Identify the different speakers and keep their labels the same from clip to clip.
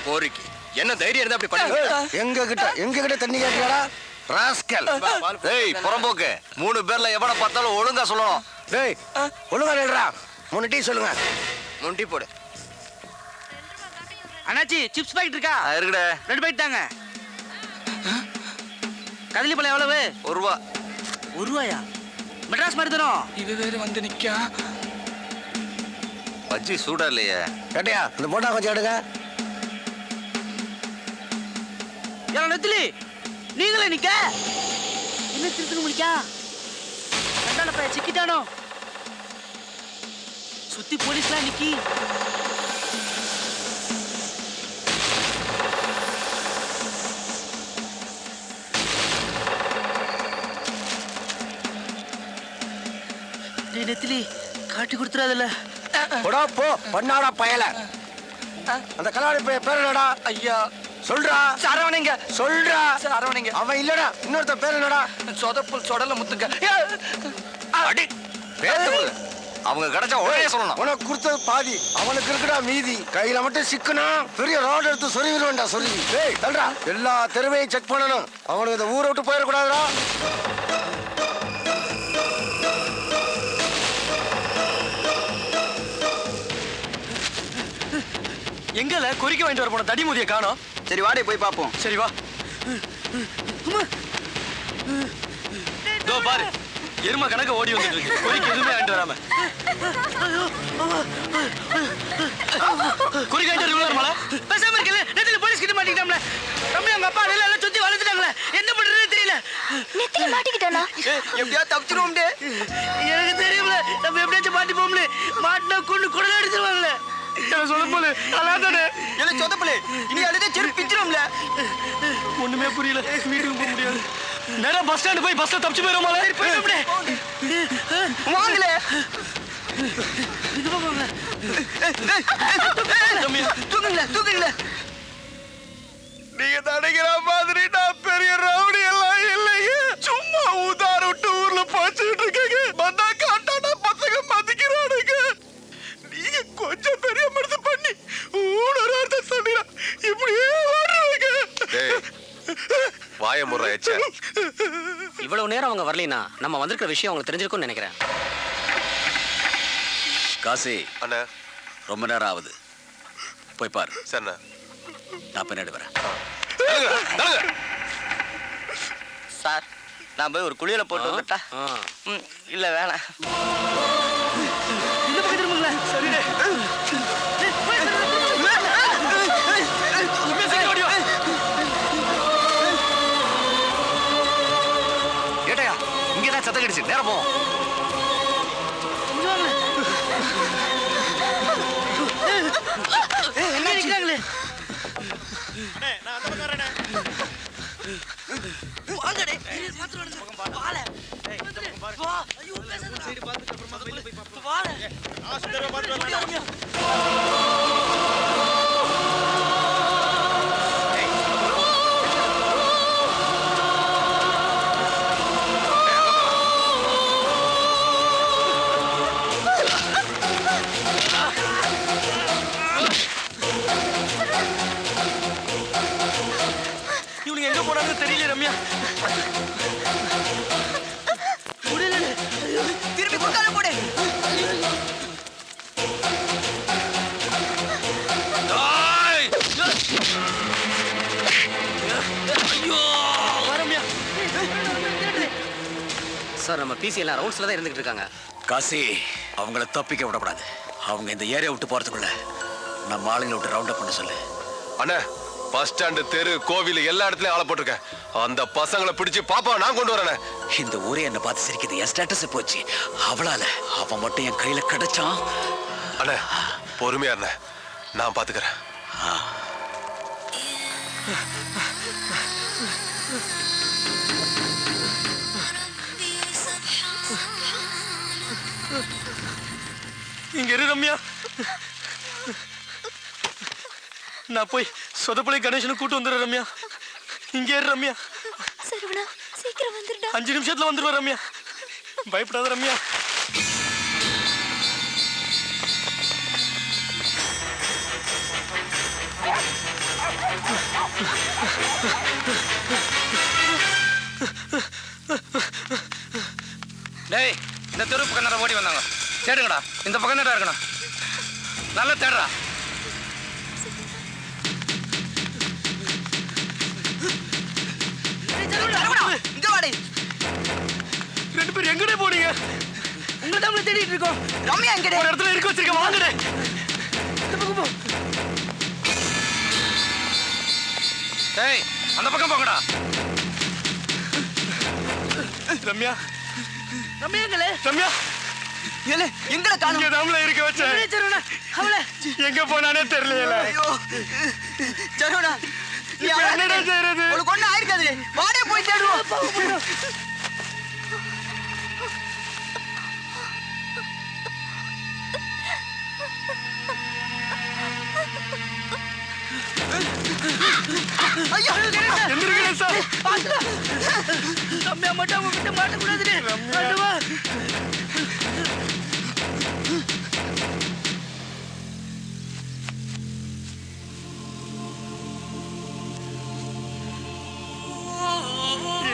Speaker 1: போரிக்கு என்ன தைரியம் இருந்தா அப்படி பண்ணி
Speaker 2: எங்க கிட்ட தண்ணி கேட்டியாடா ராஸ்கல்.
Speaker 3: டேய் புறம்போக்கு 3 பேர்ல எவனை பார்த்தாலும் ஒழுங்கா சொல்லணும்.
Speaker 2: டேய் ஒழுங்கா நில்றா. 3 டீ சொல்லுங்க.
Speaker 1: 3 டீ போடு.
Speaker 4: அண்ணாச்சி சிப்ஸ் பாக்கெட் இருக்கா?
Speaker 3: இருக்குடே.
Speaker 4: 2 பாக்கெட் தாங்க. கதலி பழம் எவ்வளவு?
Speaker 3: 1 ரூபா.
Speaker 4: 1 ரூபாயா? மெட்ராஸ் மாதிரி தரும்.
Speaker 5: இது வேற வந்து நிக்கா.
Speaker 3: பஜ்ஜி சூடா இல்லையே.
Speaker 2: கேட்டியா இந்த போட்டா கொஞ்சம் எடுங்க.
Speaker 4: ஏன் நெத்திலி நீங்களே நிக்க என்ன திருத்துக்கு முடிக்கா? கண்டால பைய சிக்கிட்டானோ? சுத்தி போலீஸ்லாம் நிக்கி. நெத்திலி காட்டி கொடுத்துறாதுல்ல.
Speaker 2: போடா போ பண்ணாடா பயல. அந்த கலாடி பேர் என்னடா?
Speaker 1: ஐயா
Speaker 2: சொல்றா.
Speaker 1: சரவணைங்க.
Speaker 2: சொல்றா.
Speaker 1: சரவணைங்க.
Speaker 2: அவன் இல்லடா. இன்னொருத்த பேர் என்னடா?
Speaker 1: சொதப்புல் சொடல முத்துங்க.
Speaker 3: அடி பேத்து போடு. அவங்க கிடைச்சா உடனே சொல்லணும்.
Speaker 2: உனக்கு கொடுத்தது பாதி, அவனுக்கு இருக்குடா மீதி. கையில மட்டும் சிக்கனா பெரிய ரோடு எடுத்து சொருவிடுவேன்டா சொருவி. டேய் தல்றா. எல்லா தெருவையும் செக் பண்ணணும். அவனுக்கு இந்த ஊரை விட்டு போயிடக்கூடாதுடா.
Speaker 1: எங்கல குறிக்க வாங்கிட்டு வர போன தடிமுதிய காணோம்.
Speaker 3: சரி வாடே போய் பாப்போம்.
Speaker 1: சரி வா. தோ பாரு எருமை கணக்கு ஓடி வந்துட்டு இருக்கு. குறிக்க எதுவுமே வாங்கிட்டு வராம. குறிக்க வாங்கிட்டு வருவாங்களா?
Speaker 4: பேசாம இருக்கல. நெத்திலி போலீஸ் கிட்ட மாட்டிக்கிட்டாம்ல. தம்பி அவங்க அப்பா எல்லாம் சுத்தி வளைச்சிட்டாங்களே. என்ன பண்றதுன்னு தெரியல.
Speaker 6: நெத்திலி மாட்டிக்கிட்டானா?
Speaker 1: எப்படியா தப்பிச்சிருவோம்.
Speaker 4: எனக்கு தெரியும்ல நம்ம எப்படியாச்சும் மாட்டிப்போம்ல. மாட்டினா கொண்டு குடல எடுத்துருவாங்களே.
Speaker 1: சொதப்பல அலாதானே என்ன சொதப்பல இனி அழுதே செருப்பு பிஞ்சிரும்ல. ஒண்ணுமே புரியல. வீட்டுக்கு போக முடியாது. நேரா பஸ் ஸ்டாண்ட் போய் பஸ்ல தப்பிச்சு போயிரோமால. போயிடும்டே. வாங்கல இது போங்க. தூக்குங்கள. நீங்க தடைக்கிற மாதிரி நான் பெரிய ரவுடி எல்லாம் இல்லைங்க. சும்மா ஊதார விட்டு ஊர்ல பாய்ச்சிட்டு இருக்கீங்க. வந்தா காட்டானா பசங்க மதிக்கிறானுங்க. நீங்க கொஞ்சம் பெரிய மனசு பண்ணி ஊனரார்த்த சொன்னீங்க. இப்படியே வாடுறீங்க.
Speaker 3: வாய முறை எச்ச.
Speaker 7: இவ்வளவு நேரம் அவங்க வரலைனா நம்ம வந்திருக்கிற விஷயம் அவங்களுக்கு தெரிஞ்சிருக்கும்னு நினைக்கிறேன்.
Speaker 3: காசி
Speaker 1: அண்ணா
Speaker 3: ரொம்ப நேரம் ஆகுது. போய் பாரு.
Speaker 1: சரிண்ணா.
Speaker 3: நான் பின்னாடி வரேன்.
Speaker 4: சார் நான் போய் ஒரு குளியல போட்டு வந்துட்டா? இல்ல வேணாம். இந்த பக்கம் திரும்புங்களா? சரிடே.
Speaker 3: ஏட்டையா இங்கதான் சத்தம் கிடைச்சு நேரம் போ.
Speaker 4: என்ன நிக்கிறாங்களே?
Speaker 1: இவனுக்கு எங்க போனாங்கன்னு தெரியல ரம்யா. திருப்பி குறுக்கால போடு.
Speaker 7: சார் நம்ம பிசி எல்லாம் ரவுண்ட்ஸ்ல தான் இருந்துட்டு இருக்காங்க.
Speaker 3: காசி அவங்கள தப்பிக்க விடக்கூடாது. அவங்க இந்த ஏரியா விட்டு போறதுக்குள்ள நம்ம ஆளுங்களை விட்டு ரவுண்ட் அப் பண்ண சொல்லு.
Speaker 8: அண்ணா பஸ் ஸ்டாண்டு தெரு கோவில் எல்லா இடத்துலயும் ஆளை போட்டிருக்கேன். அந்த பசங்களை பிடிச்சு பாப்பா நான் கொண்டு வரேன்.
Speaker 3: இந்த ஊரே என்ன பார்த்து சிரிக்குது. என் ஸ்டேட்டஸ் போச்சு. அவளால அவன் மட்டும் என் கையில கிடைச்சான்.
Speaker 8: அண்ணா பொறுமையா இருந்த நான் பாத்துக்கிறேன்.
Speaker 1: இங்க இரு ரம்யா. நான் போய் சொதப்பளை கணேசனை கூட்டு வந்துடுறேன் ரம்யா. இங்க இரு ரம்யா.
Speaker 6: சரவணா சீக்கிரம் வந்துடுடா.
Speaker 1: 5 நிமிஷத்துல வந்துருவா ரம்யா. பயப்படாத ரம்யா.
Speaker 4: இந்த தெரு பக்கம் நேரம் ஓடி வந்தாங்க. தேடுங்கடா, இந்த பக்கம் நேரம் இருக்கணும். நல்லா தேடுறா. இங்க வாடி.
Speaker 1: 2 பேரும் எங்கடே போனீங்க?
Speaker 4: உங்களை தான் தேடிட்டு இருக்கோம்.
Speaker 1: ரம்யா எங்கடே? ஒரு இடத்துல இருக்க வச்சிருக்க, வாங்கடே.
Speaker 4: இந்த பக்கம் போ. ஏய், அந்த பக்கம் போங்கடா.
Speaker 1: ரம்யா,
Speaker 4: ரம்யாங்களே.
Speaker 1: ரம்யா
Speaker 4: ஏலே, எங்கட காணோம்?
Speaker 1: இங்க தாம்ல இருக்க வச்சேன்.
Speaker 4: சரவணா, அவளே.
Speaker 1: எங்க போனானே தெரியல.
Speaker 4: ஐயோ. சரவணா, நீ
Speaker 1: என்னடா செய்யறது?
Speaker 4: உனக்கு ஒண்ணு ஆயிருக்காது. வாடே போய் தேடுவோம். ஐயோ,
Speaker 1: எந்திரிக்கிறே சார்.
Speaker 4: பாத்துடா. ரம்யா மட்டும் அவங்க கிட்ட மாட்டக்கூடாதுடே. வா.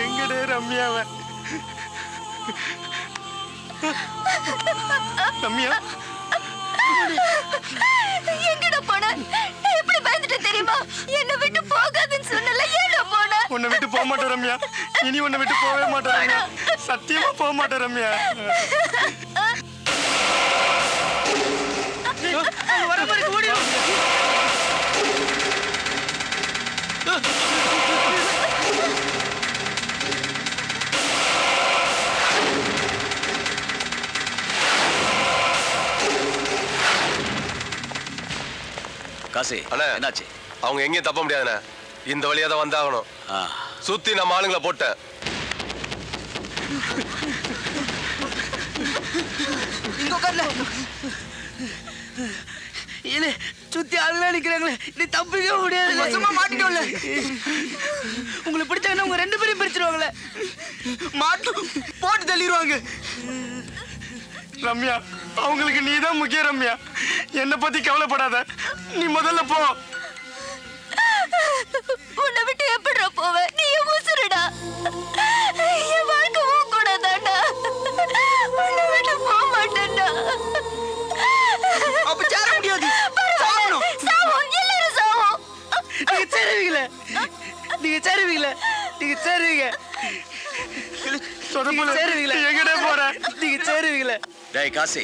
Speaker 1: எங்கடே ரம்யாவ? ரம்யா
Speaker 6: எங்கடா போன? நான் எப்படி பயந்துட்டேன் தெரியுமா? என்னை விட்டு போகாதுன்னு சொன்னல, ஏன்டா போன?
Speaker 1: உன்னை விட்டு போக மாட்டேன் ரம்யா. இனி உன்னை விட்டு போகவே மாட்டேன் ரம்யா. சத்தியமா போக மாட்டேன் ரம்யா.
Speaker 4: வர மாதிரி ஓடிடும்.
Speaker 3: காசி
Speaker 8: அண்ணே.
Speaker 3: என்னாச்சு?
Speaker 8: அவங்க எங்கேயும் தப்ப முடியாதுண்ணே. இந்த வழியா தான் வந்தாகணும்.
Speaker 3: ஆ,
Speaker 8: சுத்தி நம்ம ஆளுங்களை போட்டேன்.
Speaker 4: இங்க உட்கார்ல. இல்ல, சுத்தி ஆளுங்க நிக்கிறாங்களே. நீ தப்பிக்க முடியாது. சும்மா மாட்டிட்டோம்ல. உங்களுக்கு பிடிச்சாங்கன்னா உங்க 2 பேரையும் பிரிச்சிருவாங்களே. மாட்டு போட்டு தள்ளிடுவாங்க.
Speaker 1: ரம்யா, அவங்களுக்கு நீதான் முக்கியம் ரம்யா. என்னை பத்தி கவலைப்படாத. நீ முதல்ல போ.
Speaker 6: உன்னை விட்டு எப்படிடா போவேன்? நீ என் உசுருடா. என் வாழ்க்கை உன் கூட தான்டா. உன்னை விட்டு போக மாட்டேன்டா.
Speaker 4: அப்ப சேர முடியாது.
Speaker 6: பரவாயில்ல, சாவோம், எல்லாரும் சாவோம்.
Speaker 4: நீங்க சேருவீங்களே. நீங்க சேருவீங்களே. நீங்க சேருவீங்க.
Speaker 1: சொதப்புல
Speaker 4: சேருவீங்களே.
Speaker 1: எங்கடே போற?
Speaker 4: நீங்க சேருவீங்களே.
Speaker 3: டேய் காசி,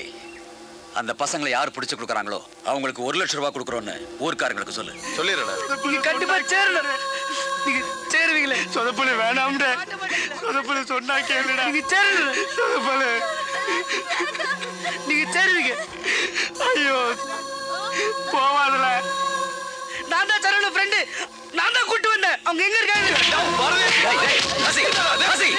Speaker 3: அந்த பசங்களை யார் பிடிச்சு கொடுக்குறாங்களோ அவங்களுக்கு 1 லட்சம் ரூபாய் கொடுக்குறோன்னு ஊர்க்காரங்களுக்கு சொல்லு.
Speaker 8: சொல்லிடுறேன்.
Speaker 4: நீங்க கண்டிப்பா சேரணும். நீங்க சேருவீங்களே.
Speaker 1: சொதப்புல வேணாம்டே. சொதப்புல சொன்னா கேளுடா.
Speaker 4: நீங்க சேரணும்.
Speaker 1: சொதப்புல.
Speaker 4: நீங்க சேருவீங்க.
Speaker 1: ஐயோ, போவாதுல.
Speaker 4: நான் தான் சரவண ஃப்ரெண்டு. நான் தான் கூட்டு வந்தேன். அவங்க எங்க இருக்காங்க?
Speaker 3: டேய், டேய், காசி, காசி.